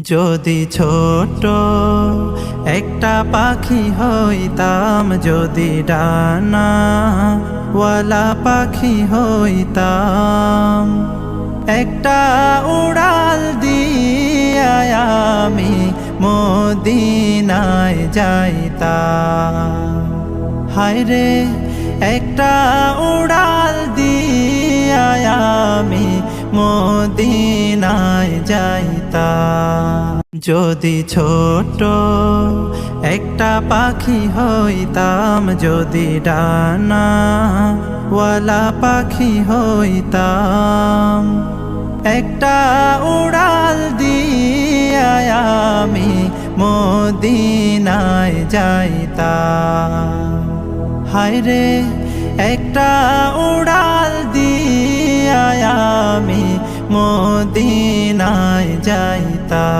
যদি ছোট একটা পাখি হইতাম, যদি ডানাওয়ালা পাখি হইতাম, একটা উড়াল দিয়া আমি মদিনায় যাইতাম। হায়রে একটা উড়াল দিয়া আমি মদিনায় যাইতাম। যদি ছোট একটা পাখি হইতাম, যদি ডানাওয়ালা পাখি হইতাম, একটা উড়াল দিয়া আমি মদিনায় যাইতাম। হায়রে একটা উড়াল দিয়া আমি মদিনায় যাইতাম।